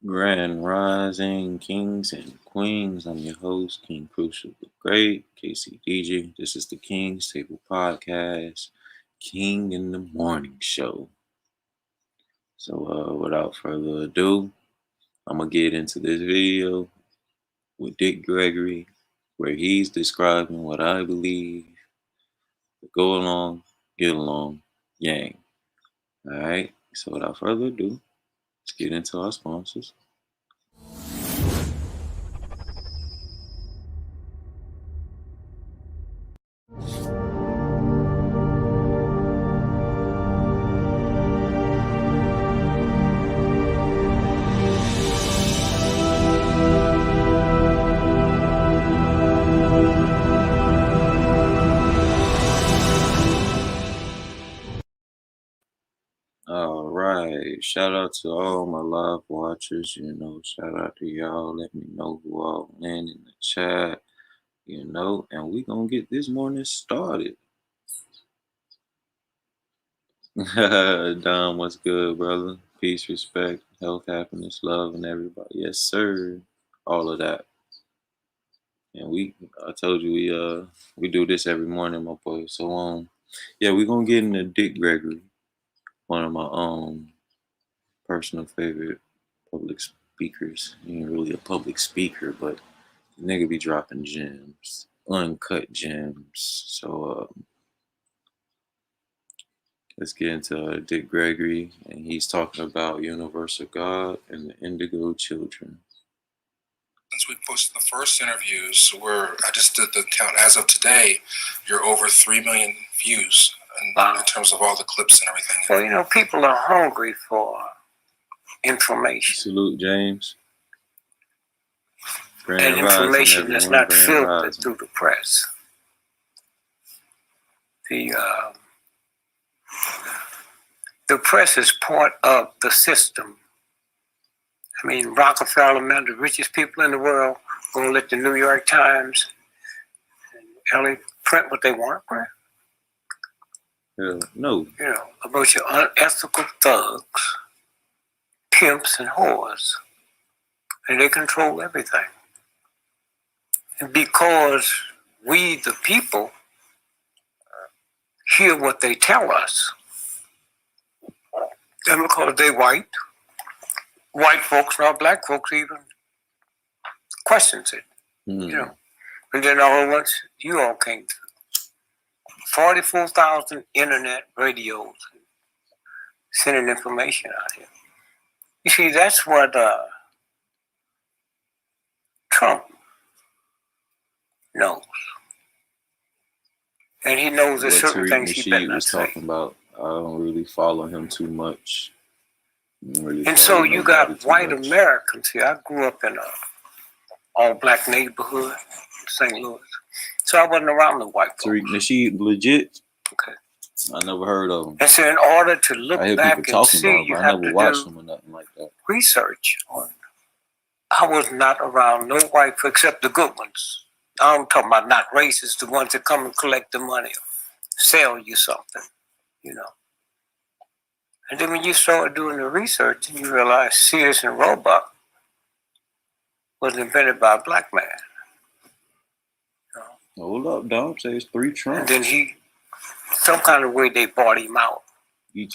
Grand Rising Kings and Queens. I'm your host, King Crucial the Great, KCDG. This is the King's Table Podcast, King in the Morning Show. So, without further ado, I'm going to get into this video with Dick Gregory, where he's describing what I believe to go along, get along, yang. Alright, so without further ado, let's get into our sponsors. All right. Shout out to all my live watchers. Shout out to y'all. Let me know who all in the chat. And we gonna get this morning started. Don, what's good, brother? Peace, respect, health, happiness, love, and everybody. Yes, sir. All of that. And I told you we do this every morning, my boy. So yeah, we gonna get into Dick Gregory, one of my personal favorite public speakers. He ain't really a public speaker, but the nigga be dropping gems, uncut gems. So let's get into Dick Gregory, and he's talking about Universal God and the Indigo Children. Since we posted the first interviews, I just did the count. As of today, you're over 3 million views in terms of all the clips and everything. Well, people are hungry for information. Salute, James. And information that's not filtered through the press. The press is part of the system. I mean, Rockefeller, man, the richest people in the world, gonna let the New York Times and LA print what they want to print. No. A bunch of unethical thugs, pimps, and whores. And they control everything. And because we, the people, hear what they tell us, and because they white folks, not black folks even, questions it, And then all at once, you all came through. 44,000 internet radios sending information out here. You see, that's what Trump knows. And he knows there's certain things he better not say. Talking about, I don't really follow him too much. And so you got white Americans here. I grew up in a all-black neighborhood in St. Louis. So I wasn't around the white folks. Tariq Nasheed, legit? Okay. I never heard of him. And so in order to look back and see, you have to do him or nothing like that. Research on. I was not around no white folks except the good ones. I'm talking about not racist, the ones that come and collect the money, sell you something, And then when you start doing the research, and you realize Sears and Roebuck was invented by a black man. Hold up, Dom. Say it's 3 Trump. And then some kind of way they bought him out.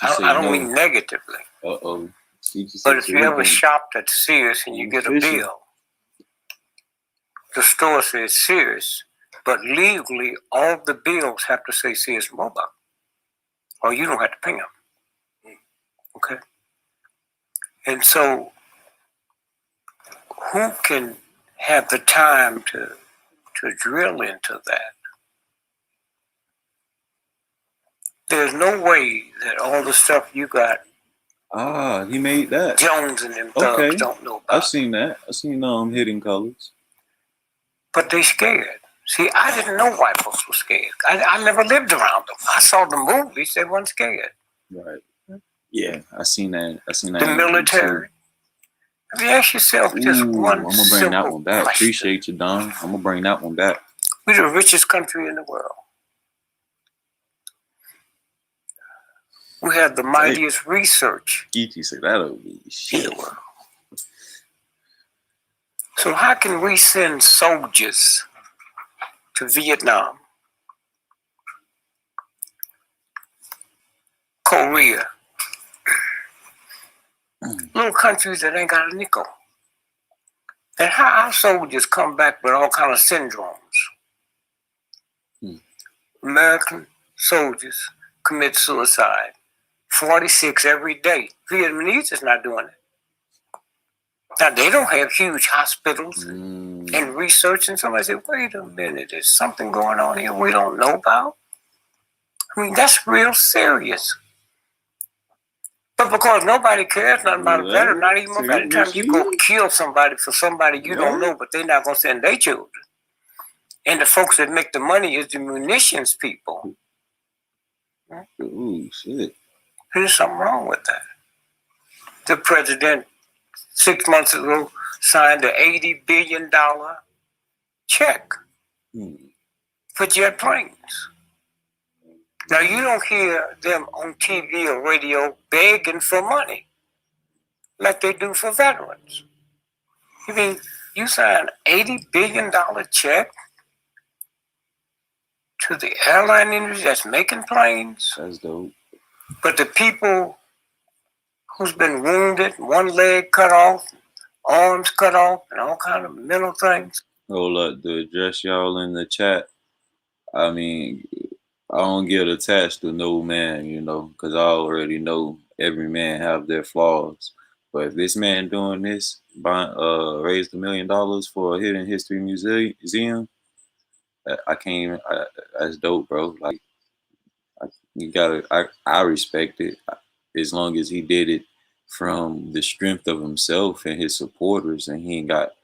I don't mean negatively. Uh-oh. But if you ever shopped at Sears and you get a bill, the store says Sears, but legally all the bills have to say Sears and Roebuck, or you don't have to pay them. Okay? And so who can have the time to drill into that? There's no way that all the stuff you got, he made that. Jones and them thugs don't know about. I've seen that. I've seen Hidden Colors. But they scared. See, I didn't know white folks were scared. I never lived around them. I saw the movies. They weren't scared. Right. Yeah, I seen that. The military. Have you asked yourself just one I'm going to bring that one back. question. Appreciate you, Don. I'm going to bring that one back. We're the richest country in the world. We have the mightiest research Geeky said that'll be shit. in the world. So how can we send soldiers to Vietnam, Korea, little countries that ain't got a nickel? And how our soldiers come back with all kind of syndromes? American soldiers commit suicide, 46 every day. Vietnamese is not doing it. Now, they don't have huge hospitals and research, and somebody said, wait a minute, there's something going on here we don't know about? I mean, that's real serious. But because nobody cares nothing about a veteran, not even by the time you go kill somebody for somebody you don't know, but they're not going to send their children. And the folks that make the money is the munitions people. Ooh, shit. There's something wrong with that. The president 6 months ago signed an $80 billion check for jet planes. Now, you don't hear them on TV or radio begging for money like they do for veterans. You mean you sign an $80 billion check to the airline industry that's making planes? That's dope. But the people who's been wounded, one leg cut off, arms cut off, and all kind of mental things. Hold up, to address y'all in the chat. I mean, I don't get attached to no man, you know, because I already know every man have their flaws. But if this man doing this, raised $1 million for a hidden history museum, I can't even. That's dope, bro. Like, you gotta. I respect it as long as he did it from the strength of himself and his supporters, and he ain't got.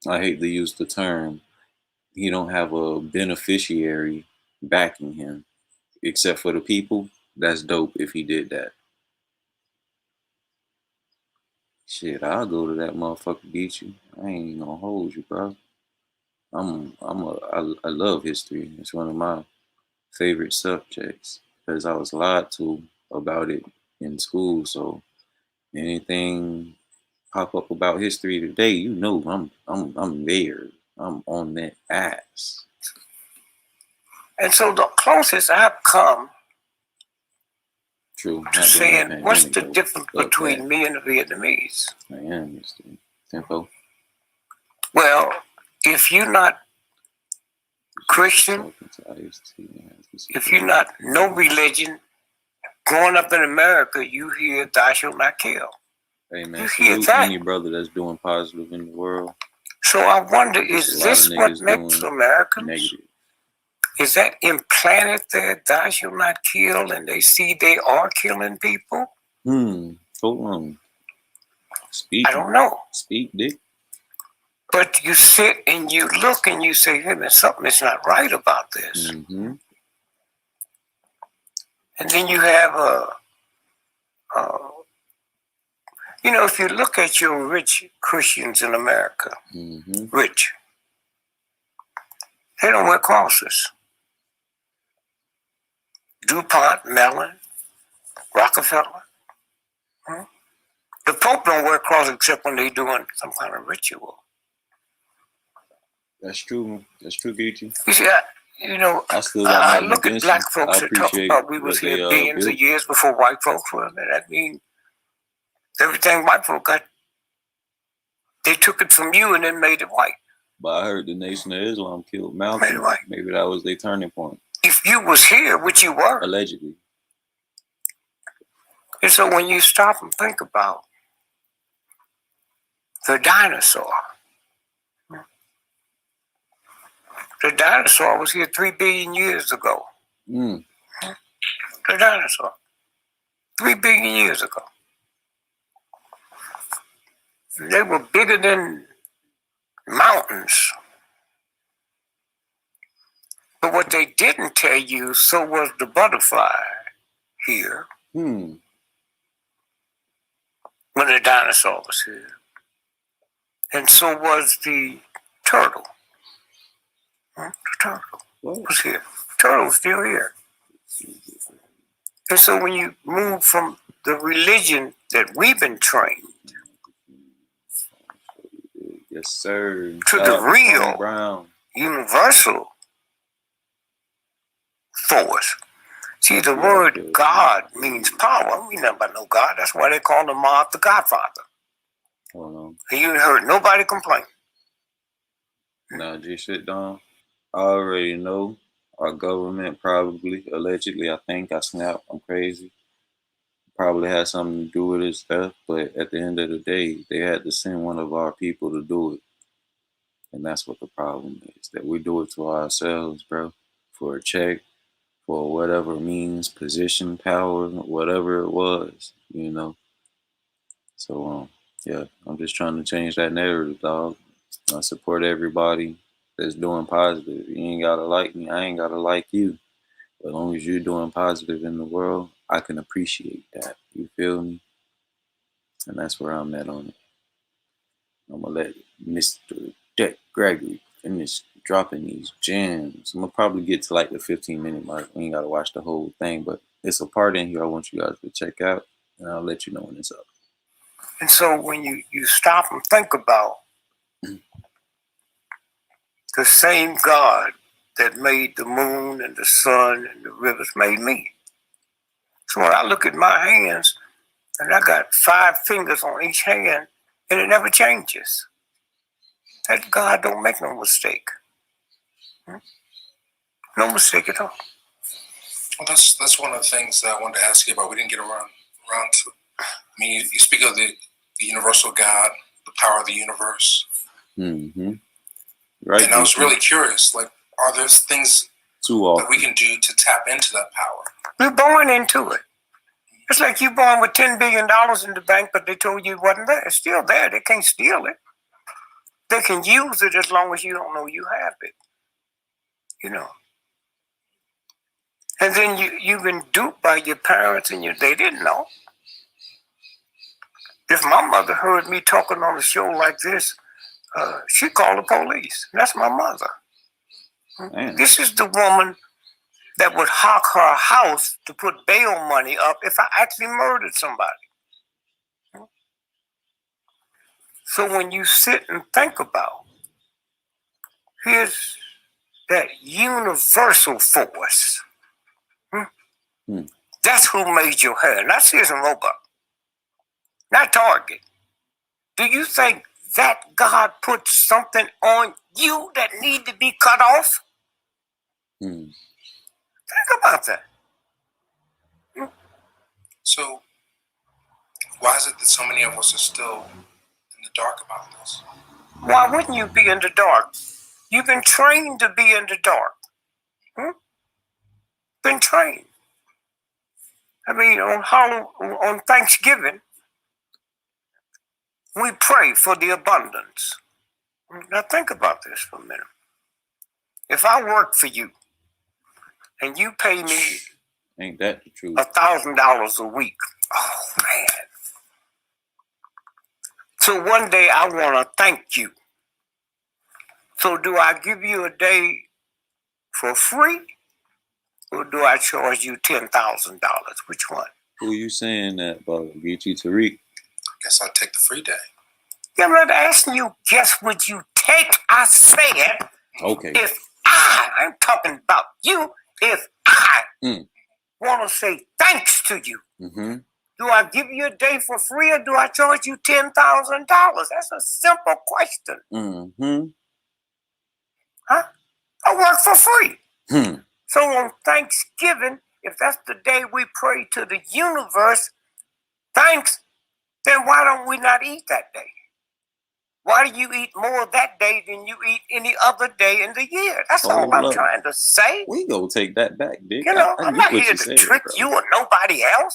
I hate to use the term. He don't have a beneficiary backing him, except for the people. That's dope if he did that. Shit, I'll go to that motherfucker get you. I ain't gonna hold you, bro. I love history. It's one of my favorite subjects because I was lied to about it in school. So anything pop up about history today, you know, I'm there. I'm on that ass. And so the closest I've come True. to saying, what's the difference between me and the Vietnamese? I am, Mr. Tempo. Well, if you're not Christian, if you're not no religion, growing up in America, you hear "Thou shalt not kill." Hey man, salute any brother that's doing positive in the world. So I wonder, is this what makes Americans? Negative. Is that implanted there, "Thou shalt not kill," and they see they are killing people? Hold on. Speak. I don't know. Speak, Dick. But you sit and you look and you say, hey man, something is not right about this. And then you have you know, if you look at your rich Christians in America, rich, they don't wear crosses. DuPont, Mellon, Rockefeller. The Pope don't wear crosses except when they're doing some kind of ritual. That's true. That's true, Gucci. You see, you know, I look at black folks that talk about we was here billions of years before white folks were. That means everything white folk got, they took it from you and then made it white. But I heard the Nation of Islam killed Malcolm. Made it white. Maybe that was their turning point. If you was here, which you were. Allegedly. And so when you stop and think about the dinosaur was here 3 billion years ago. The dinosaur. 3 billion years ago. They were bigger than mountains. But what they didn't tell you, so was the butterfly here. When the dinosaur was here. And so was the turtle. The turtle was here. Turtle's still here. And so when you move from the religion that we've been trained, Yes, sir. To Shout the out to real, Tony Brown. universal force. See, the Yeah, word God means power. We never know God. That's why they call him Mark the Godfather. Hold on. And you ain't heard nobody complain. Now, just sit down. I already know our government probably, allegedly, I think, I snap, I'm crazy, probably has something to do with this stuff. But at the end of the day, they had to send one of our people to do it. And that's what the problem is, that we do it to ourselves, bro, for a check, for whatever means, position, power, whatever it was, you know. So, yeah, I'm just trying to change that narrative, dog. I support everybody that's doing positive. You ain't gotta like me. I ain't gotta like you. As long as you're doing positive in the world, I can appreciate that. You feel me? And that's where I'm at on it. I'm gonna let Mr. Gregory finish dropping these gems. I'm gonna probably get to like the 15-minute mark. We ain't gotta watch the whole thing, but it's a part in here I want you guys to check out, and I'll let you know when it's up. And so when you stop and think about the same God that made the moon and the sun and the rivers made me. So when I look at my hands, and I got 5 fingers on each hand, and it never changes. That God don't make no mistake. No mistake at all. Well, that's one of the things that I wanted to ask you about. We didn't get around to. I mean, you speak of the universal God, the power of the universe. Mm-hmm. Right. And I was really curious, like, are there things that we can do to tap into that power? We're born into it. It's like you born with $10 billion in the bank, but they told you it wasn't there. It's still there. They can't steal it. They can use it as long as you don't know you have it. You know. And then you've been duped by your parents and they didn't know. If my mother heard me talking on a show like this, she'd call the police. That's my mother. Man. This is the woman that would hawk her house to put bail money up if I actually murdered somebody. So when you sit and think about, here's that universal force. That's who made your hair, not Sears and Roebuck, not Target. Do you think that God put something on you that need to be cut off? Think about that. So why is it that so many of us are still in the dark about this? Why wouldn't you be in the dark? You've been trained to be in the dark. Been trained. I mean, on Thanksgiving, we pray for the abundance. Now think about this for a minute. If I work for you and you pay me Ain't that the truth? $1,000 a week, oh man. So one day I want to thank you. So do I give you a day for free, or do I charge you $10,000? Which one? Who you saying that about? Get you Tariq? I guess I'd take the free day. Yeah, I'm not asking you, guess what you take? I said, okay. If I'm talking about you, if I want to say thanks to you, do I give you a day for free or do I charge you $10,000? That's a simple question. Huh? I work for free. So on Thanksgiving, if that's the day we pray to the universe, thanks, then why don't we not eat that day? Why do you eat more that day than you eat any other day in the year? That's all I'm trying to say. We gonna take that back, Dick. You know, I'm not here to trick you or nobody else.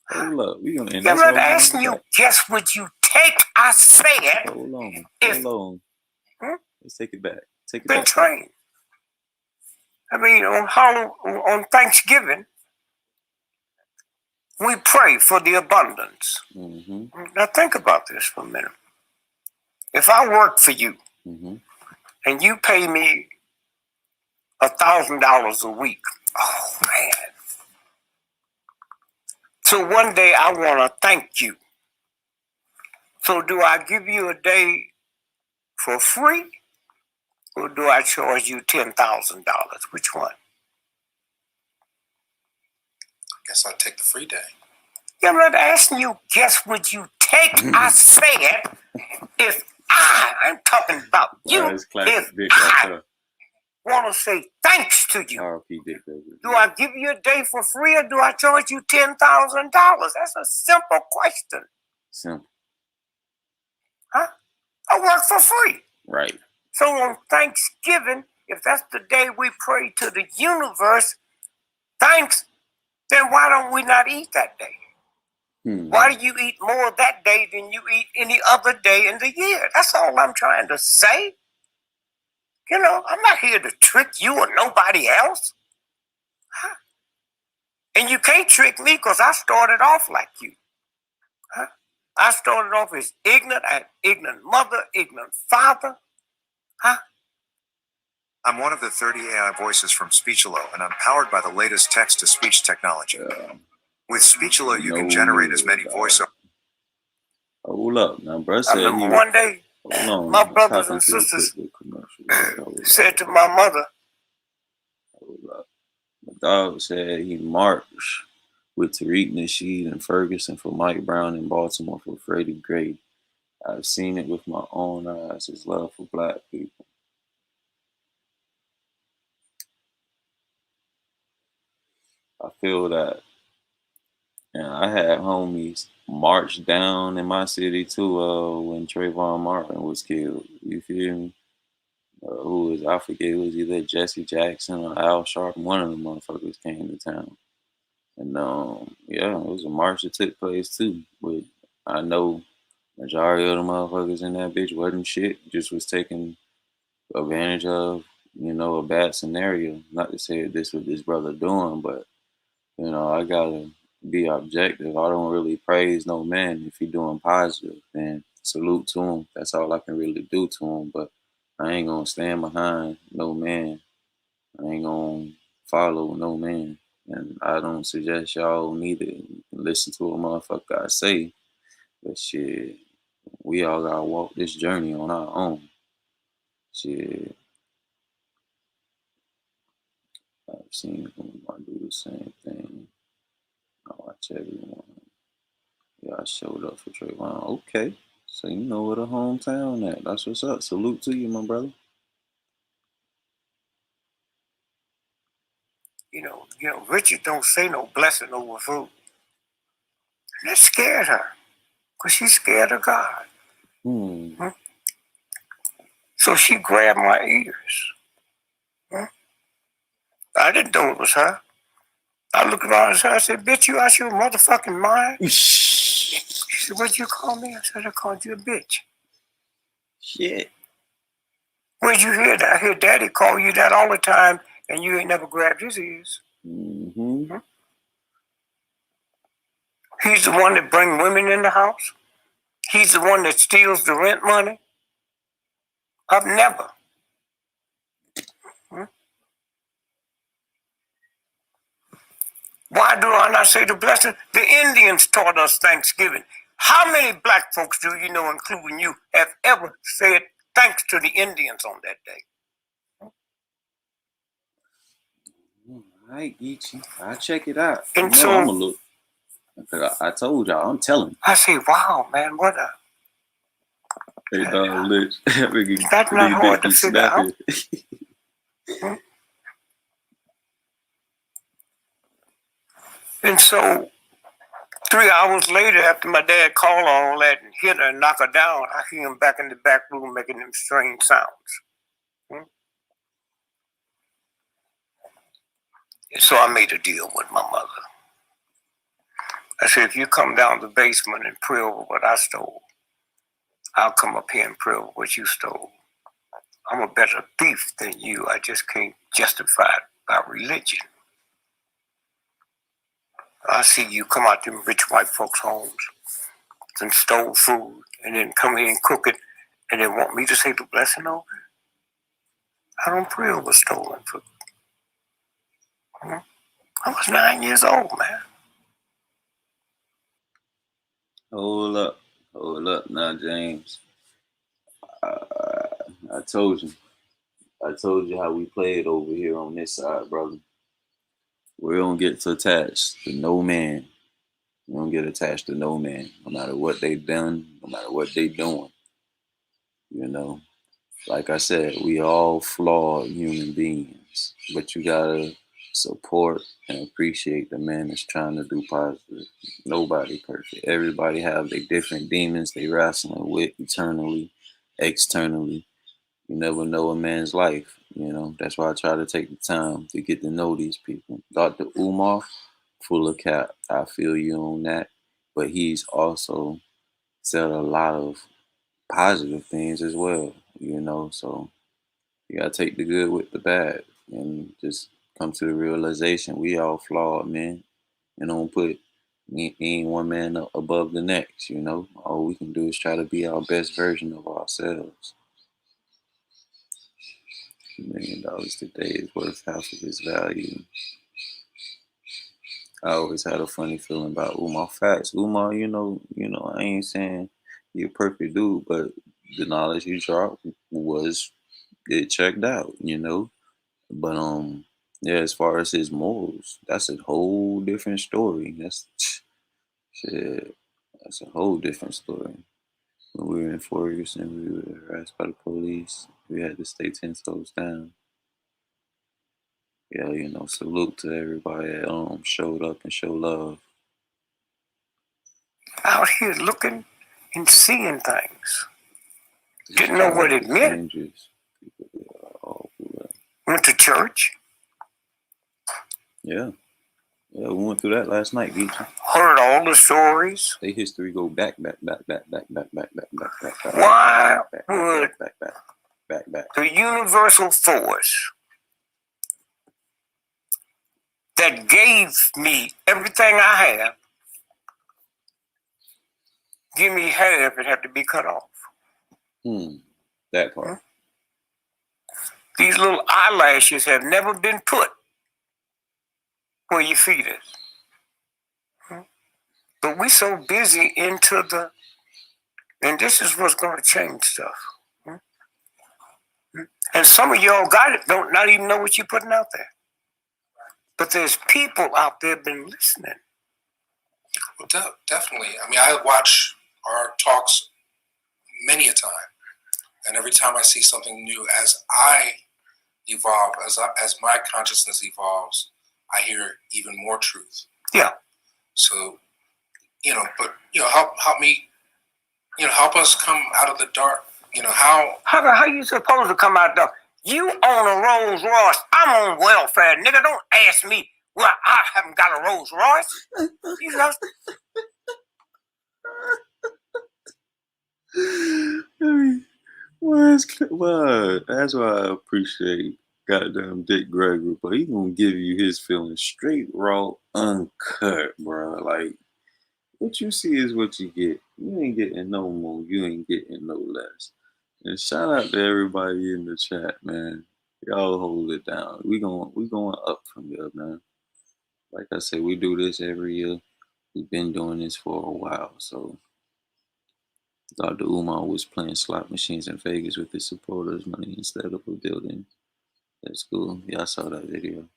Hold up. We gonna. I'm not asking you, guess what you take? I said. Hold on. Let's take it back. Take it been back. trained. I mean, on Thanksgiving, we pray for the abundance. Now think about this for a minute. If I work for you and you pay me $1,000 a week, oh man. So one day I want to thank you. So do I give you a day for free, or do I charge you $10,000? Which one? I guess I'd take the free day. Yeah, I'm not asking you, guess would you take? I said, if I'm talking about you, if I want to say thanks to you, do I give you a day for free or do I charge you $10,000? That's a simple question. Simple. Huh? I work for free. Right. So on Thanksgiving, if that's the day we pray to the universe, thanks, then why don't we not eat that day? Why do you eat more that day than you eat any other day in the year? That's all I'm trying to say. You know, I'm not here to trick you or nobody else. Huh? And you can't trick me because I started off like you. Huh? I started off as ignorant. I had ignorant mother, ignorant father. Huh? I'm one of the 30 AI voices from Speechalo, and I'm powered by the latest text-to-speech technology. With Speechalo, you can generate as many voiceovers. Hold up. Now, bro said one day, my brothers and sisters said to my mother, hold up. My dog said he marched with Tariq Nasheed and Ferguson for Mike Brown in Baltimore for Freddie Gray. I've seen it with my own eyes, his love for black people. I feel that. And I had homies march down in my city too when Trayvon Martin was killed. You feel me? I forget, it was either Jesse Jackson or Al Sharpton. One of the motherfuckers came to town. And yeah, it was a march that took place too. But I know majority of the motherfuckers in that bitch wasn't shit. Just was taking advantage of, a bad scenario. Not to say this what this brother doing, but I gotta be objective. I don't really praise no man if he doing positive. And salute to him. That's all I can really do to him. But I ain't gonna stand behind no man. I ain't gonna follow no man. And I don't suggest y'all neither listen to a motherfucker I say. But shit, we all gotta walk this journey on our own. Shit. I've seen them do the same thing. I watch everyone. Yeah, I showed up for Trayvon. Okay. So you know where the hometown at. That's what's up. Salute to you, my brother. Richard don't say no blessing over food. And that scared her. Because she's scared of God. So she grabbed my ears. I didn't know it was her. I looked around and I said, bitch, you out your motherfucking mind? She said, what'd you call me? I said, I called you a bitch. Shit. Where'd you hear that? I hear daddy call you that all the time and you ain't never grabbed his ears. He's the one that brings women in the house. He's the one that steals the rent money. I've never. Why do I not say the blessing? The Indians taught us Thanksgiving. How many black folks do you know, including you, have ever said thanks to the Indians on that day? All right, Geechee. I'll check it out. And I'm going to look. I told y'all, I'm telling you. I say, wow, man, what a... Hey, dog, that's not hard to figure out. And so 3 hours later, after my dad called all that and hit her and knock her down, I hear him back in the back room making them strange sounds. And so I made a deal with my mother. I said, if you come down the basement and pray over what I stole, I'll come up here and pray over what you stole. I'm a better thief than you. I just can't justify it by religion. I see you come out them rich white folks' homes and stole food and then come here and cook it and then want me to say the blessing over it. I don't pray over stolen food. I was 9 years old, man. Hold up now, James. I told you. I told you how we play it over here on this side, brother. We don't get attached to no man. We don't get attached to no man, no matter what they done, no matter what they doing. You know, like I said, we all flawed human beings, but you gotta support and appreciate the man that's trying to do positive. Nobody perfect. Everybody have their different demons they wrestling with eternally, externally. You never know a man's life, you know. That's why I try to take the time to get to know these people. Dr. Umar, full of cap. I feel you on that. But he's also said a lot of positive things as well, you know. So you gotta take the good with the bad and just come to the realization we all flawed, man. And don't put ain't one man above the next, you know. All we can do is try to be our best version of ourselves. $1 million today is worth half of its value. I always had a funny feeling about Umar. Facts, Umar. I ain't saying you're a perfect dude, but the knowledge you dropped was it checked out, you know. But yeah, as far as his morals, that's a whole different story. That's shit. That's a whole different story. When we were in Ferguson, we were harassed by the police. We had to stay 10 toes down. Yeah, salute to everybody that showed up and showed love. Out here looking and seeing things. Didn't know what it meant. Went to church. Yeah. Yeah, we went through that last night, Geechee. Heard all the stories. Their history go back. Why would the universal force that gave me everything I have give me half, it had to be cut off? That part. These little eyelashes have never been put where your feet is. But we so busy into and this is what's going to change stuff. And some of y'all got it, don't not even know what you're putting out there. But there's people out there been listening. Well, definitely. I mean, I watch our talks many a time. And every time I see something new, as I evolve, as my consciousness evolves, I hear even more truth. Yeah. So, help me, help us come out of the dark. How you supposed to come out there? You own a Rolls Royce. I'm on welfare, nigga. Don't ask me. Well, I haven't got a Rolls Royce. You know. Well, that's why I appreciate goddamn Dick Gregory, but he gonna give you his feelings straight, raw, uncut, bro. Like, what you see is what you get. You ain't getting no more. You ain't getting no less. And shout out to everybody in the chat, man. Y'all hold it down. We going up from here, man. Like I said, we do this every year. We've been doing this for a while, so Dr. Umar was playing slot machines in Vegas with his supporters' money instead of a building. That's cool. Yeah, I saw that video.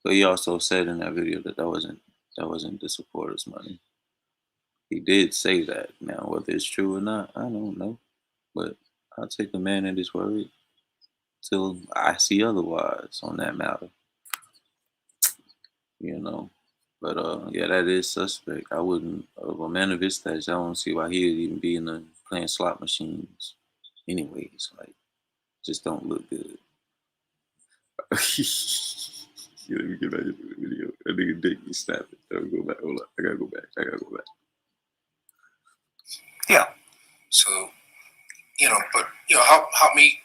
But he also said in that video that wasn't the supporters' money. He did say that. Now, whether it's true or not, I don't know. But I'll take the man at his word till I see otherwise on that matter. But yeah, that is suspect. I wouldn't, of a man of his stature, I don't see why he would even be in the playing slot machines. Anyways, like, just don't look good. Let me get back into the video. That nigga Dick be snapping. Let me go back. Hold up. I gotta go back. Yeah. So, help me,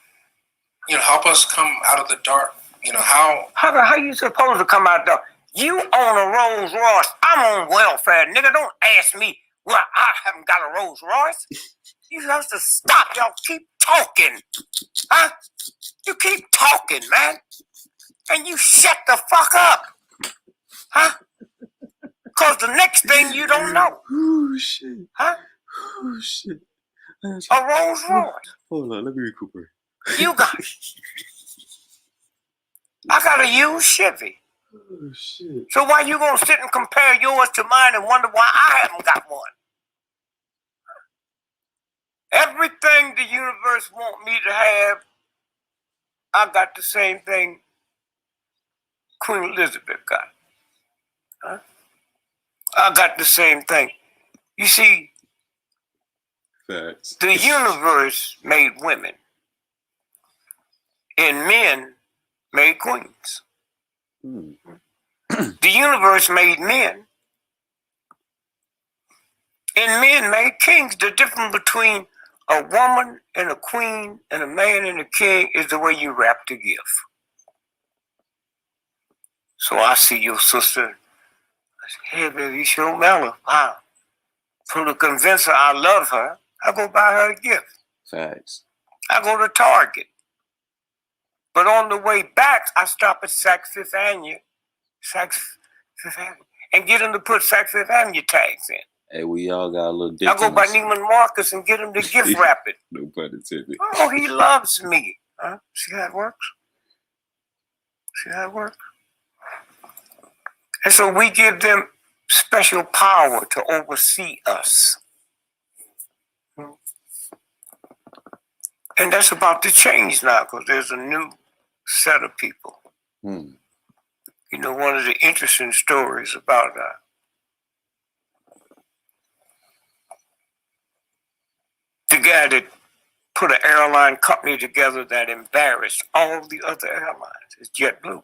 help us come out of the dark. How you supposed to come out there? You own a Rolls Royce. I'm on welfare, nigga. Don't ask me. Well, I haven't got a Rolls Royce. You have to stop. Y'all keep talking. Huh? You keep talking, man. And you shut the fuck up. Huh? Because the next thing you don't know. Oh, shit. Huh? Oh, shit. A Rolls Royce. Hold on. Let me recuperate. You got it. I got a used Chevy. Oh, shit. So why you gonna sit and compare yours to mine and wonder why I haven't got one? Everything the universe want me to have, I got the same thing Queen Elizabeth got. Huh? I got the same thing. You see, Facts. the universe made women, and men made queens. The universe made men, and men made kings. The difference between a woman and a queen and a man and a king is the way you wrap the gift. So I see your sister. I say, hey, baby, you sure mellow. Wow. So to convince her I love her, I go buy her a gift. Facts. I go to Target. But on the way back, I stop at Saks Fifth Avenue, and get them to put Saks Fifth Avenue tags in. Hey, we all got a little I difference. go by Neiman Marcus and get him to gift wrap it. No pun intended. Oh, he loves me. Huh? See how it works? See how it works? And so we give them special power to oversee us. And that's about to change now because there's a new set of people. You know, one of the interesting stories about the guy that put an airline company together that embarrassed all the other airlines is JetBlue.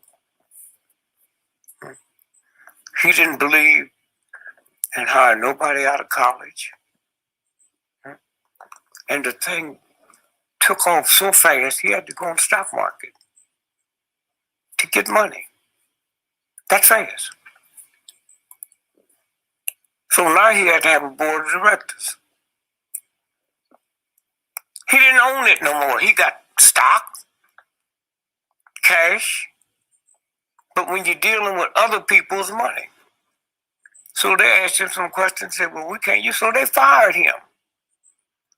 He didn't believe in hiring nobody out of college. And the thing took off so fast, he had to go on the stock market to get money. That fast. So now he had to have a board of directors. He didn't own it no more. He got stock, cash, but when you're dealing with other people's money. So they asked him some questions, said, well, we can't use, so they fired him.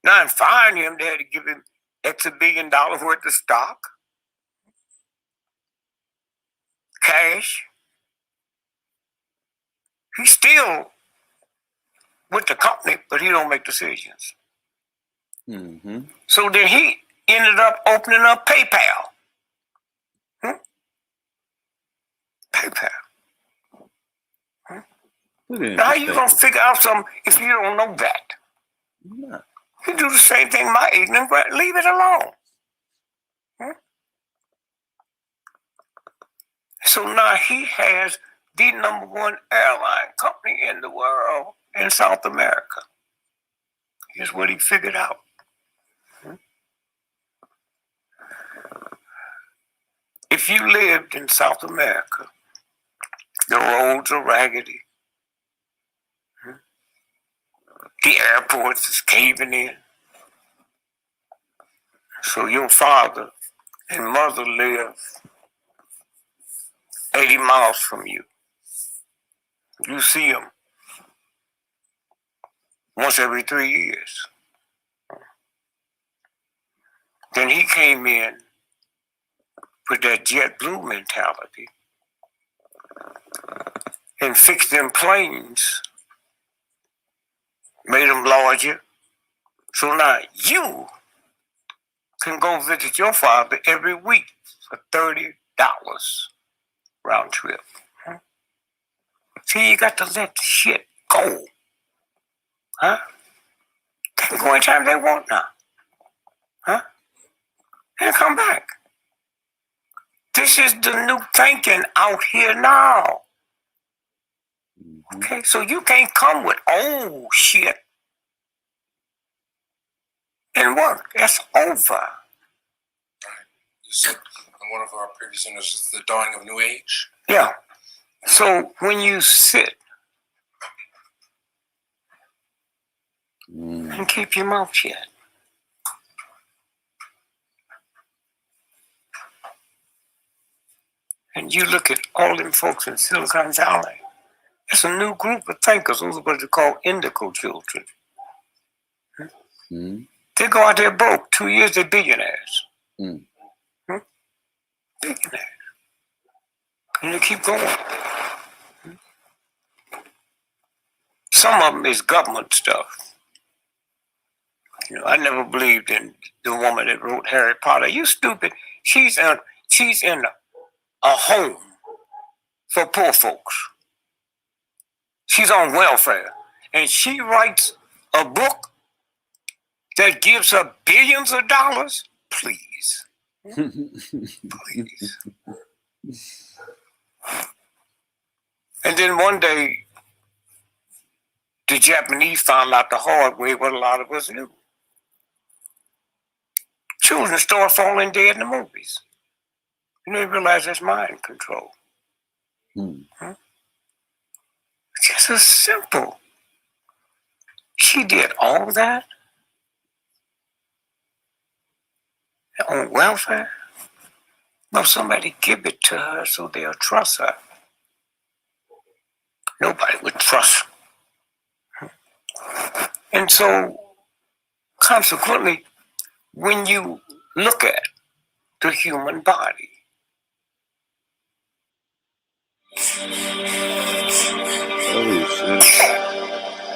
Now in firing him, they had to give him X $1 billion worth of stock, cash. He's still with the company, but he don't make decisions. So then he ended up opening up PayPal. PayPal. Now how you gonna figure out something if you don't know that? No. You do the same thing my ignorant, leave it alone. So now he has the #1 airline company in the world in South America. Here's what he figured out. If you lived in South America, the roads are raggedy. The airports is caving in. So your father and mother live 80 miles from you. You see them once every 3 years. Then he came in with that JetBlue mentality and fixed them planes, made them larger. So now you can go visit your father every week for $30 round trip. See, you got to let the shit go. Huh? They can go anytime they want now. Huh? And come back. This is the new thinking out here now. Okay, so you can't come with old shit and work. That's over. Right. You said in one of our previous interviews, the dawning of New Age. Yeah. So when you sit and keep your mouth shut, and you look at all them folks in Silicon Valley, it's a new group of thinkers. Those are what they call indigo children. They go out there broke. 2 years, they're billionaires. Mm. Billionaires. And they keep going. Some of them is government stuff. You know, I never believed in the woman that wrote Harry Potter. You stupid. She's in a home for poor folks. She's on welfare. And she writes a book that gives her billions of dollars. Please. Please. And then one day, the Japanese found out the hard way what a lot of us knew. Children start falling dead in the movies. And they realize that's mind control. Huh? It's just so simple. She did all that on welfare. No, somebody give it to her so they'll trust her. Nobody would trust her. And so, consequently, when you look at the human body, Oh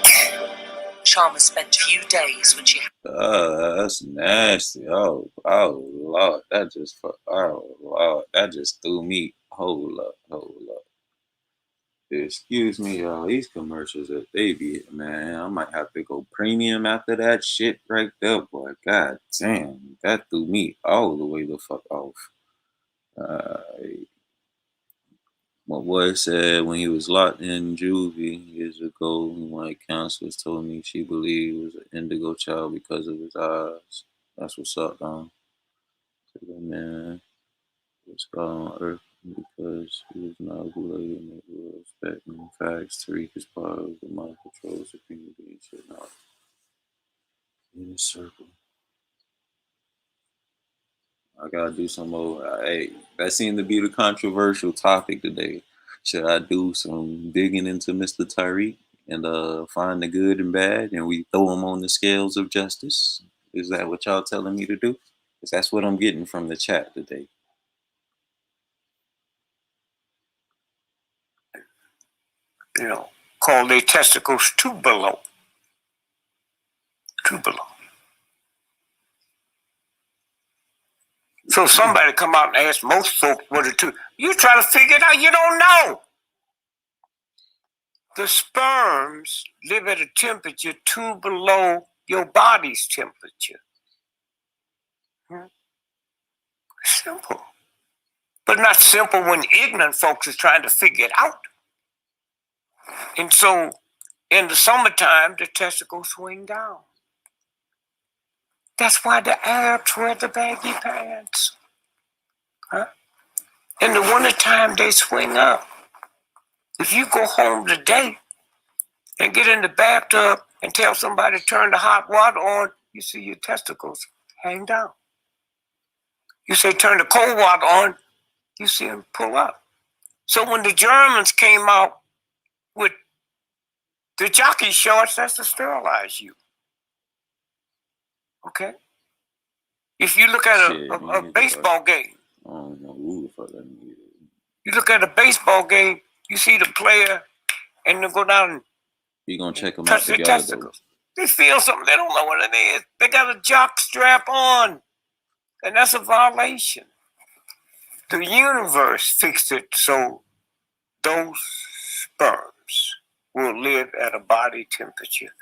shit! Chalmers spent few days when she. That's nasty. Oh Lord, that just threw me. Hold up. Excuse me, y'all. These commercials that they be, man, I might have to go premium after that shit right there, boy. God damn, that threw me all the way the fuck off. My boy said when he was locked in juvie years ago, one of the counselors told me she believed he was an indigo child because of his eyes. That's what's up, Don. So that man was God on earth because he was not related in the world. Expecting facts, Tariq is part of the mind controls the community should not in a circle. I gotta do some more. Hey, that seemed to be the controversial topic today. Should I do some digging into Mr. Tariq and find the good and bad, and we throw him on the scales of justice? Is that what y'all telling me to do? Because that's what I'm getting from the chat today. you know, call their testicles too below. Too below. So somebody come out and ask most folks what it is. You try to figure it out, you don't know. The sperms live at a temperature too below your body's temperature. Simple. But not simple when ignorant folks is trying to figure it out. And so in the summertime, the testicles swing down. That's why the Arabs wear the baggy pants. In the wintertime, they swing up. If you go home today and get in the bathtub and tell somebody to turn the hot water on, you see your testicles hang down. You say turn the cold water on, you see them pull up. So when the Germans came out with the jockey shorts, that's to sterilize you. Okay? If you look at a baseball game, I don't know who the fuck that is. You look at a baseball game, you see the player, and they go down and you gonna check them touch out their together, testicles. They feel something, they don't know what it is. They got a jock strap on, and that's a violation. The universe fixed it so those sperms will live at a body temperature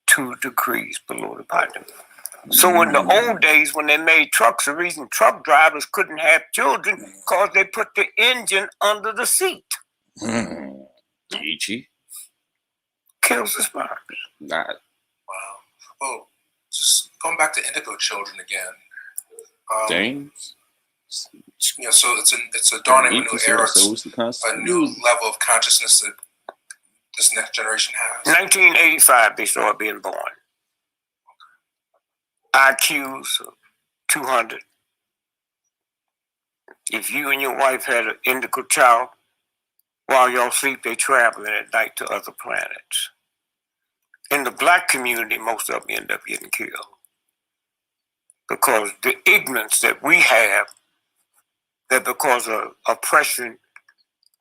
2 degrees below the body temperature. So in the old days, when they made trucks, the reason truck drivers couldn't have children because they put the engine under the seat. Ichi. Kills the sperms. Nah. Wow. Well, just going back to indigo children again. James. You know, so it's a dawning of a new era. It's a new level of consciousness that this next generation has. 1985, they started being born. IQs of 200. If you and your wife had an indigo child, while y'all sleep, they traveling at night to other planets. In the black community, most of them end up getting killed. because the ignorance that we have, that because of oppression,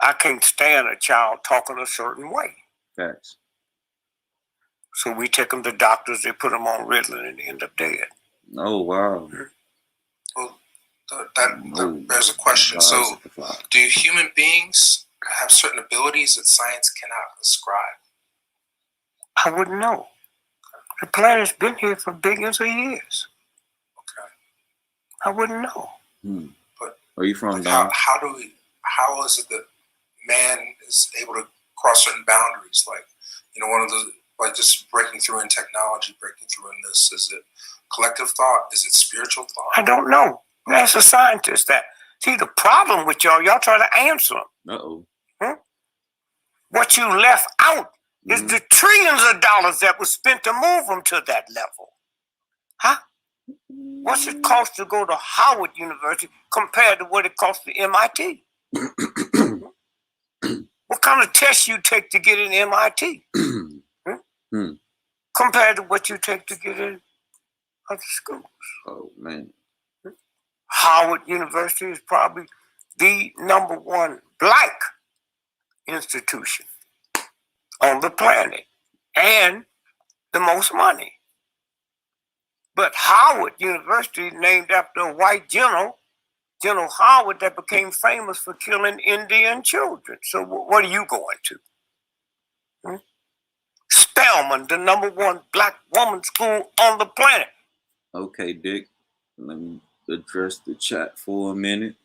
I can't stand a child talking a certain way. Facts. So we take them to doctors, they put them on Ritalin, and they end up dead. Oh, wow. Well, there's a question. So, do human beings have certain abilities that science cannot describe? I wouldn't know. The planet's been here for billions of years. Okay. I wouldn't know. But are you from? Like how is it that man is able to cross certain boundaries? Like, one of the, like, just breaking through in technology, breaking through in this. Is it collective thought? Is it spiritual thought? I don't know. Ask a scientist that. See, the problem with y'all try to answer them. Uh-oh. What you left out is the trillions of dollars that was spent to move them to that level. Huh? What's it cost to go to Howard University compared to what it costs to MIT? What kind of test you take to get in MIT? Compared to what you take to get in other schools. Oh, man. Howard University is probably the #1 black institution on the planet and the most money. But Howard University is named after a white general, General Howard, that became famous for killing Indian children. So what are you going to? Spelman, the #1 black woman school on the planet. Okay, Dick. Let me address the chat for a minute.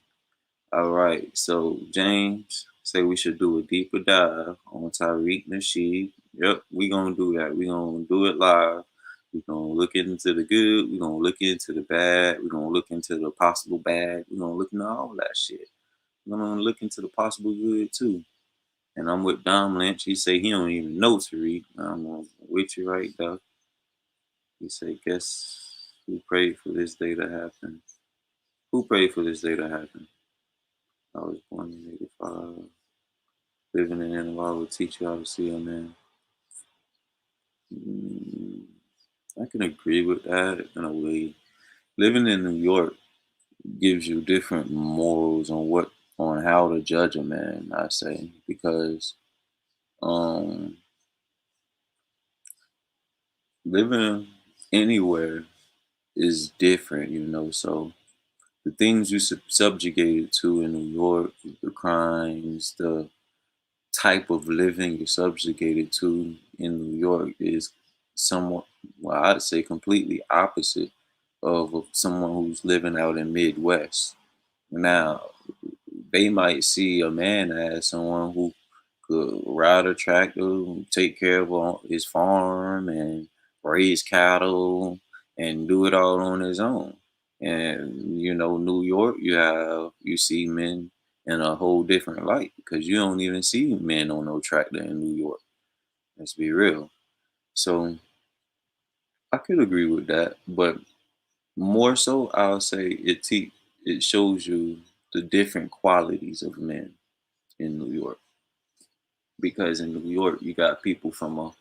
All right. So James say we should do a deeper dive on Tariq Nasheed. Yep, we gonna do that. We gonna do it live. We're gonna look into the good. We're gonna look into the bad. We're gonna look into the possible bad. We're gonna look into all that shit. We're gonna look into the possible good too. And I'm with Dom Lynch. He say he don't even know Tariq. I'm with you right there. He say, guess who prayed for this day to happen? Who prayed for this day to happen? I was born in 85. Living in NY will teach you how to see a man. I can agree with that in a way. Living in New York gives you different morals on how to judge a man, I say, because living anywhere is different, so the things you subjugated to in New York, the crimes, the type of living you're subjugated to in New York is somewhat, well, I'd say completely opposite of someone who's living out in Midwest. Now, they might see a man as someone who could ride a tractor, take care of his farm, and raise cattle, and do it all on his own. And New York, you see men in a whole different light because you don't even see men on no tractor in New York. Let's be real. So I could agree with that, but more so, I'll say it shows you the different qualities of men in New York. Because in New York, you got people from a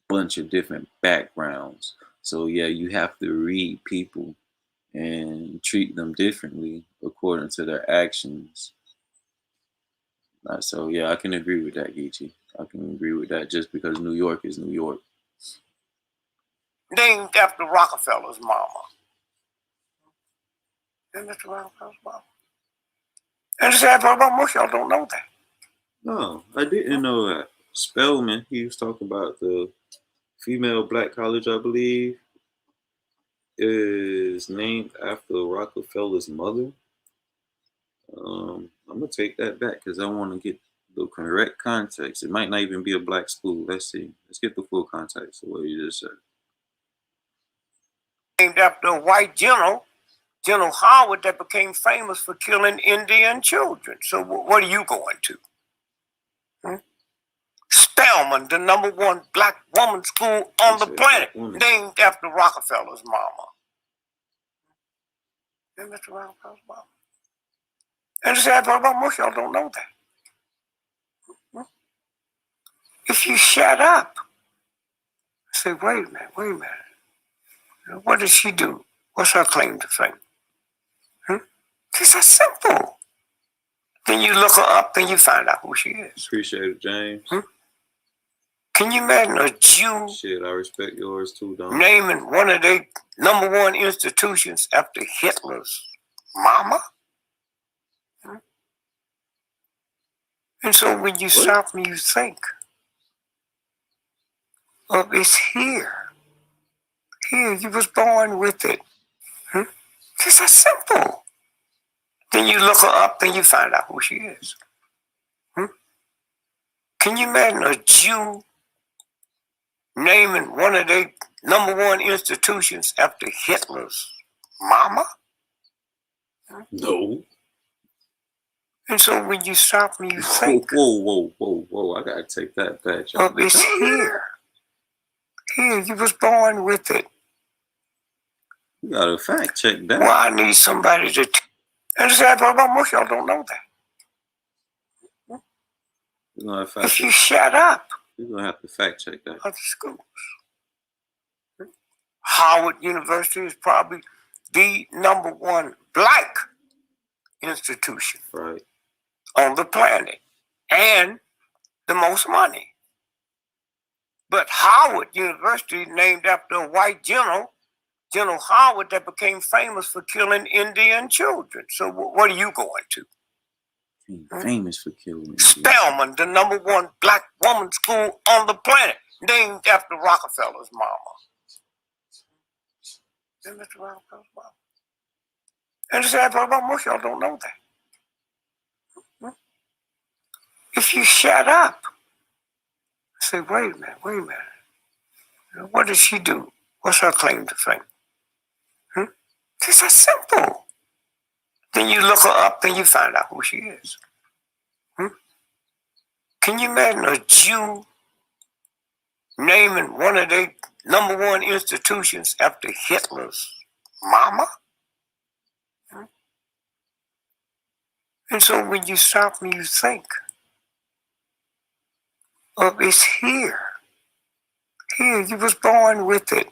bunch of different backgrounds. So yeah, you have to read people and treat them differently according to their actions. So yeah, I can agree with that, Geechee. I can agree with that just because New York is New York. Named after Rockefeller's mama. Named after Rockefeller's mama. And the sad part about most y'all don't know that. No, I didn't know that. Spelman, he was talking about the female black college, I believe, is named after Rockefeller's mother. I'm gonna take that back because I want to get the correct context. It might not even be a black school. Let's see. Let's get the full context of what you just said. Named after a white general, General Howard, that became famous for killing Indian children. So what are you going to? Spelman, the #1 black woman school on the planet, named after Rockefeller's mama. Named after Rockefeller's mama. And the sad part about most y'all don't know that. If you shut up, say, wait a minute. What did she do? What's her claim to fame? It's that simple. Then you look her up, then you find out who she is. Appreciate it, James. Can you imagine a Jew Shit, I respect yours too, Don. naming one of their #1 institutions after Hitler's mama? And so when you stop and you think, oh, it's here. Here, you was born with it. It's that simple. Then you look her up, then you find out who she is. Can you imagine a Jew naming one of their #1 institutions after Hitler's mama? No. And so when you stop and you think, Whoa. I gotta take that back. oh, it's here. Here, you was born with it. You gotta fact check that. Well, I need somebody to... And the sad part about most y'all don't know that. You're gonna have If you shut up, You're gonna have to fact check that. other schools. Howard University is probably the #1 black institution Right. on the planet and the most money. But Howard University, named after a white general, General Howard, that became famous for killing Indian children. So what are you going to? Famous for killing. Spelman, the #1 black woman school on the planet, named after Rockefeller's mama. And Mr. Rockefeller's mama. And the sad part about most y'all don't know that. If you shut up, say, wait a minute. What did she do? What's her claim to fame? It's that simple. Then you look her up, then you find out who she is. Can you imagine a Jew naming one of their #1 institutions after Hitler's mama? And so when you stop and you think, oh, it's here. Here, you was born with it.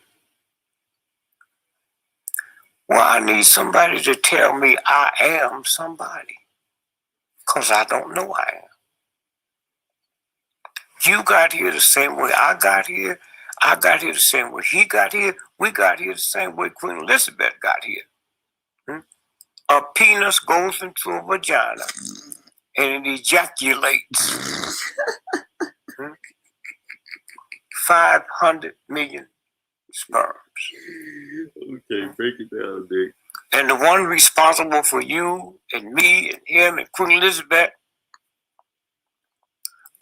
Well, I need somebody to tell me I am somebody, because I don't know I am. You got here the same way I got here. I got here the same way he got here. We got here the same way Queen Elizabeth got here. A penis goes into a vagina and it ejaculates 500 million sperms. Okay, break it down, Dick. And the one responsible for you and me and him and Queen Elizabeth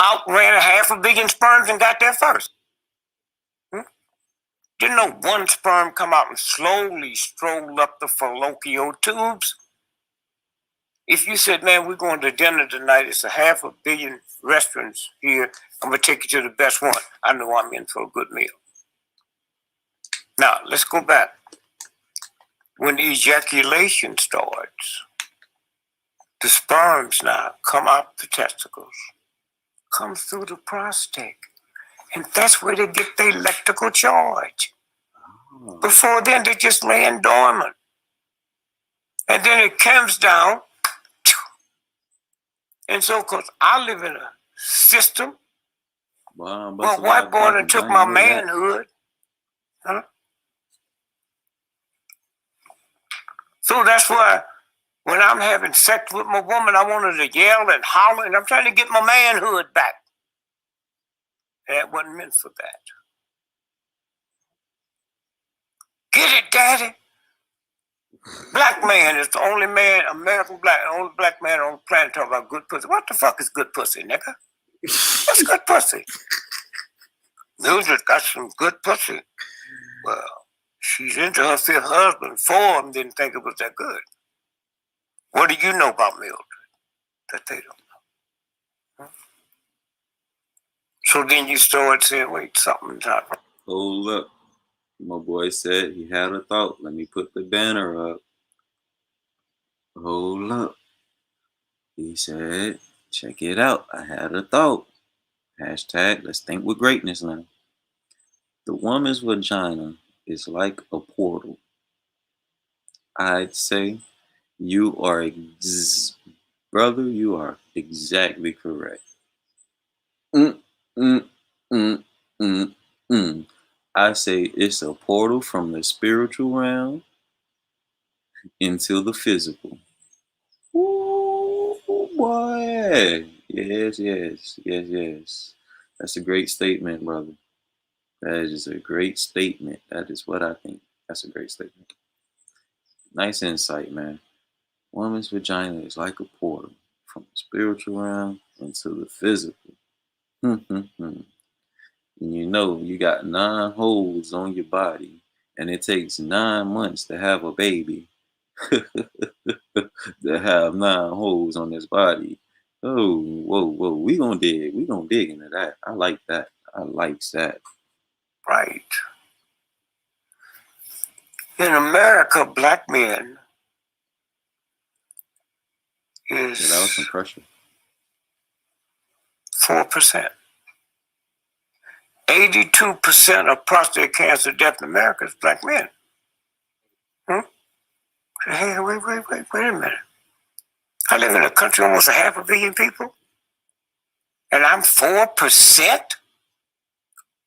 outran 500 million sperms and got there first. Didn't no one sperm come out and slowly stroll up the fallopian tubes. If you said, man, we're going to dinner tonight, it's 500 million restaurants here, I'm going to take you to the best one, I know I'm in for a good meal. Now, let's go back. When the ejaculation starts, the sperms now come out the testicles, comes through the prostate, and that's where they get their electrical charge. Before then, they're just laying dormant. And then it comes down. And so, because I live in a system, my white boy done took my manhood. So that's why when I'm having sex with my woman, I want her to yell and holler, and I'm trying to get my manhood back. And that wasn't meant for that. Get it, daddy. Black man is the only man, American black, the only black man on the planet talking about good pussy. What the fuck is good pussy, nigga? What's good pussy? Mildred got some good pussy. Well, she's into her fifth husband. 4 of them didn't think it was that good. What do you know about Mildred that they don't know? So then you start saying, wait, something's not right. Hold up. My boy said he had a thought. Let me put the banner up. Hold up. He said, check it out. I had a thought. Hashtag, let's think with greatness now. The woman's vagina is like a portal. I'd say you are, brother, you are exactly correct. Mm, mm, mm, mm, mm. I say it's a portal from the spiritual realm into the physical. Ooh, boy. Yes, yes, yes, yes. That's a great statement, brother. That is a great statement. That is what I think. That's a great statement. Nice insight, man. Woman's vagina is like a portal from the spiritual realm into the physical. And you know, you got 9 holes on your body, and it takes 9 months to have a baby. To have 9 holes on his body. Oh, whoa, whoa. We gonna dig. We gonna dig into that. I like that. I like that. Right. In America, black men Yeah, that was some is pressure. 4%. 82% of prostate cancer death in America is black men. Hey, wait a minute. I live in a country almost 500 million people, and I'm 4%,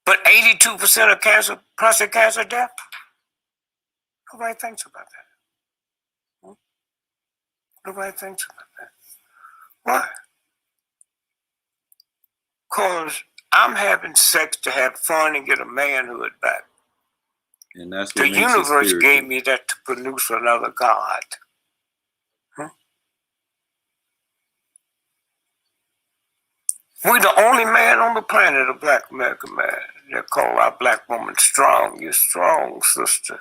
but 82% of prostate cancer death? Nobody thinks about that. Nobody thinks about that. Why? Because I'm having sex to have fun and get a manhood back. And that's The what makes it universe spiritual. gave me that to produce another God. We're the only man on the planet, a black American man, that call our black woman strong. You're strong, sister.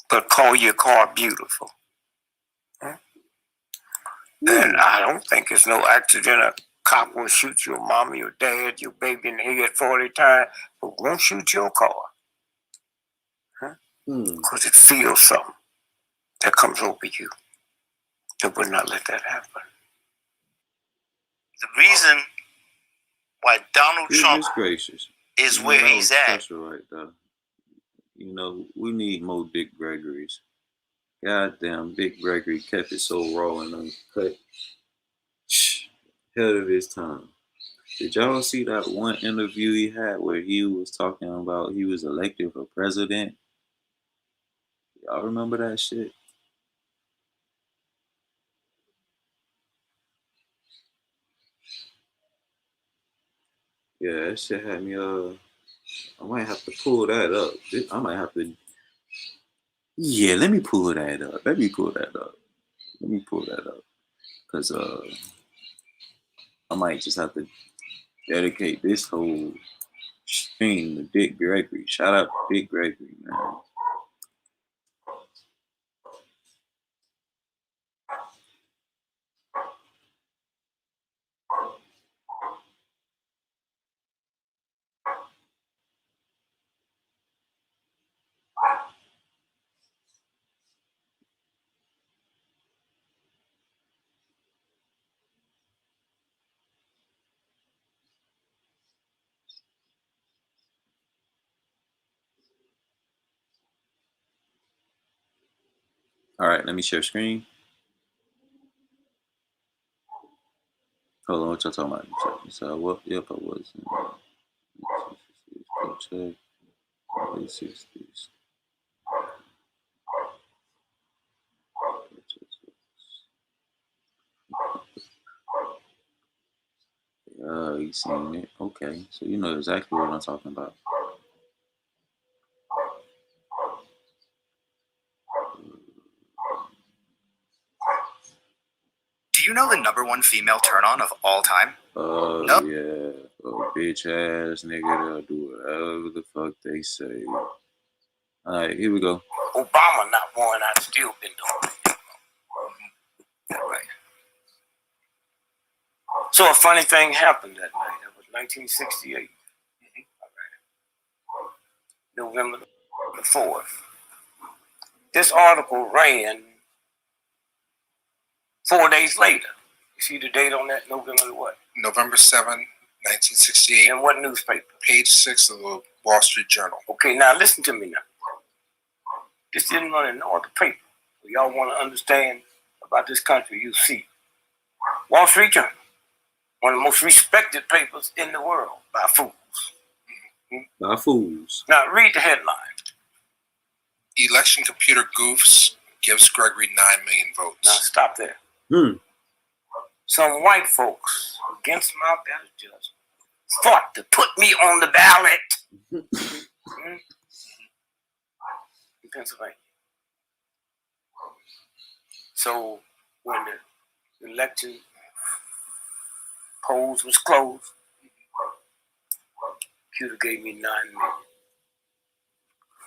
But call your car beautiful. And I don't think it's no accident a cop will shoot your mama, your dad, your baby in the head 40 times, but won't shoot your car. Because it feels something that comes over you. It would not let that happen. The reason why Donald Trump gracious. is where he's at. Right there. You know, we need more Big Gregorys. Goddamn, Big Gregory kept it so raw and uncut. Ahead of his time. Did y'all see that one interview he had where he was talking about he was elected for president? Y'all remember that shit? Yeah, that shit had me, I might have to pull that up. I might have to, yeah, let me pull that up. Let me pull that up. Because, I might just have to dedicate this whole stream to Big Gregory. Shout out to Big Gregory, man. All right, let me share screen. Hold on, what y'all talking about? So what? Yep, I was. Check. 60s. You seen it? Okay, so you know exactly what I'm talking about. Do you know the #1 female turn on of all time? No. Yeah. Bitch ass nigga, they'll do whatever the fuck they say. Alright, here we go. Obama not one, I've still been doing it. Right. So a funny thing happened that night. It was 1968. November the 4th. This article ran 4 days later. You see the date on that? November the what? November 7, 1968. And what newspaper? Page 6 of the Wall Street Journal. Okay, now listen to me now. This didn't run in no other paper. So y'all want to understand about this country, you see. Wall Street Journal, one of the most respected papers in the world by fools. By fools. Now read the headline. Election computer goofs gives Gregory 9 million votes. Now stop there. Some white folks, against my better judgment, fought to put me on the ballot in Pennsylvania. So when the election polls was closed, computer gave me 9 million.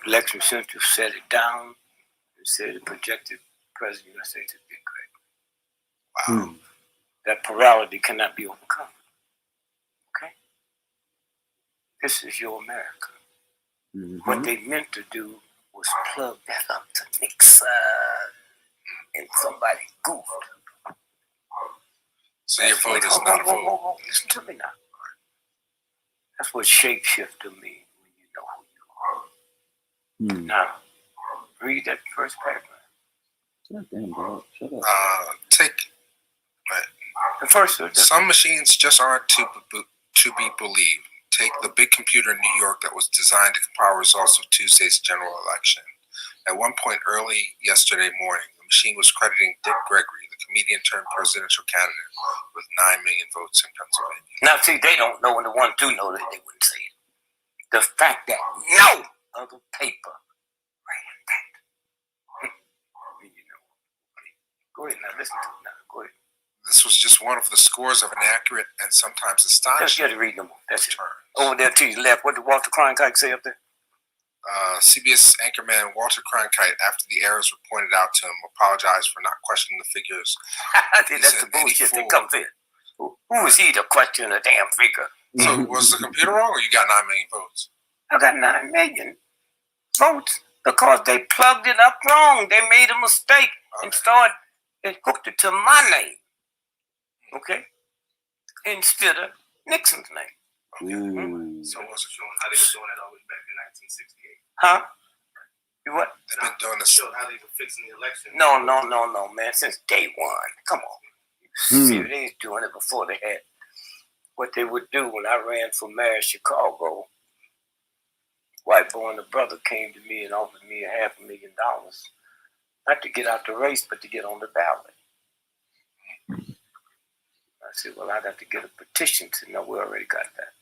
Election Central set it down and said it projected President of the United States to be great. Wow. That plurality cannot be overcome. Okay? This is your America. What they meant to do was plug that up to Nixon, and somebody goofed. So your vote is not a vote. Listen to me now. That's what shapeshifter means when you know who you are. Now, read that first paragraph. God damn, dog. Shut up. The first. Some machines just aren't to be believed. Take the big computer in New York that was designed to compile results of Tuesday's general election. At one point early yesterday morning, the machine was crediting Dick Gregory, the comedian turned presidential candidate, with 9 million votes in Pennsylvania. Now, see, they don't know, and the ones do know that they wouldn't say it. The fact that no other paper ran that. Go ahead now, listen to it now. Go ahead. This was just one of the scores of inaccurate and sometimes astonishing read no more. That's it. returns. Over there to your left, what did Walter Cronkite say up there? CBS anchorman Walter Cronkite, after the errors were pointed out to him, apologized for not questioning the figures. That's the bullshit that comes in. Who is he to question a damn figure? So was the computer wrong, or you got 9 million votes? I got 9 million votes because they plugged it up wrong. They made a mistake and hooked it to my name. Okay? Instead of Nixon's name. So what's it showing how they were doing it all the way back in 1968? Huh? You what? They've been doing this. Showed how they were fixing the election. No, man. Since day one. Come on. See, they was doing it before they had what they would do when I ran for mayor of Chicago. White boy and the brother came to me and offered me $500,000. Not to get out the race, but to get on the ballot. I said, well, I'd have to get a petition to know we already got that.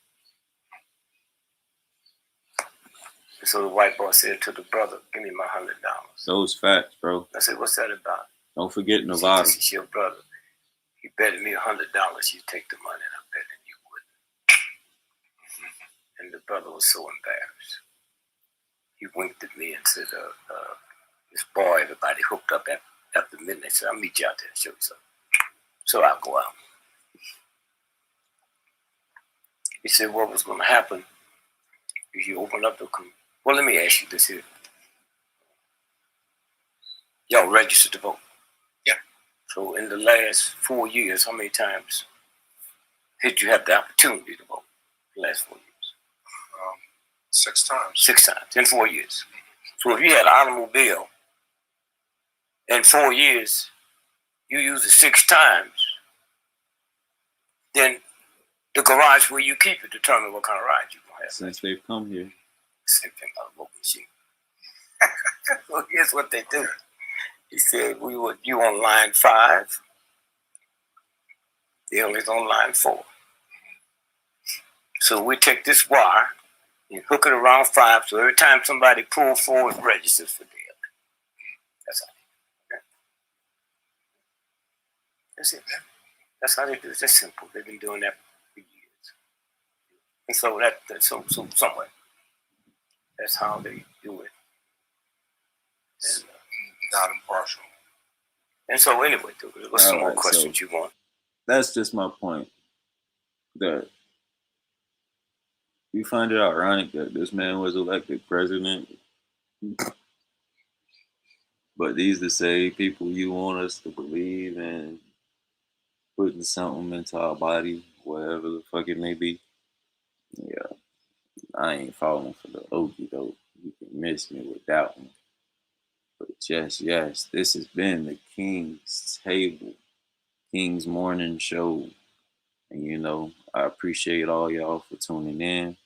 And so the white boy said to the brother, give me my $100. Those facts, bro. I said, what's that about? Don't forget Nevada. This is your brother. He betted me $100 you take the money, and I bet him you wouldn't. And the brother was so embarrassed. He winked at me and said, this boy, everybody hooked up after midnight. So I'll meet you out there and show you something. So I'll go out. He said, what was going to happen if you open up the computer? Well, let me ask you this here. Y'all registered to vote? Yeah. So in the last 4 years, how many times did you have the opportunity to vote? The last 4 years? 6 times. 6 times in 4 years. So if you had an automobile in 4 years, you used it 6 times, then the garage where you keep it determine what kind of ride you're going to have. Since they've come here. Same thing about a vote machine. So here's what they do. He said, you on line 5. The only's on line 4. So we take this wire and hook it around 5, so every time somebody pulls forward, it registers for them. That's how they do it. That's it, man. That's how they do it. That's simple. They've been doing that for years. And so so somewhere, that's how they do it. And, not impartial. And so anyway, what's some more questions you want? That's just my point. That you find it ironic that this man was elected president, but these the same people you want us to believe in putting something into our body, whatever the fuck it may be. Yeah, I ain't falling for the okie doke. You can miss me with that one. But yes, this has been the King's Table, King's Morning Show. And I appreciate all y'all for tuning in.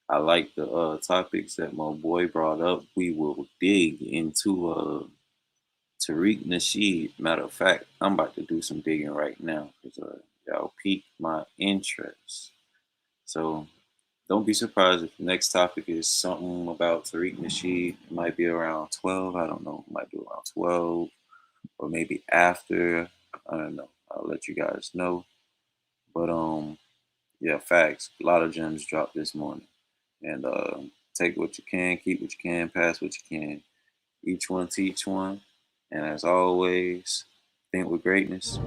I like the topics that my boy brought up. We will dig into Tariq Nasheed. Matter of fact, I'm about to do some digging right now because y'all piqued my interest. So don't be surprised if the next topic is something about Tariq Nasheed. It might be around 12. I don't know. It might be around 12 or maybe after. I don't know. I'll let you guys know. But yeah, facts. A lot of gems dropped this morning. And take what you can, keep what you can, pass what you can. Each one teach one. And as always, think with greatness.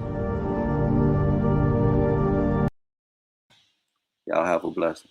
Y'all have a blessing.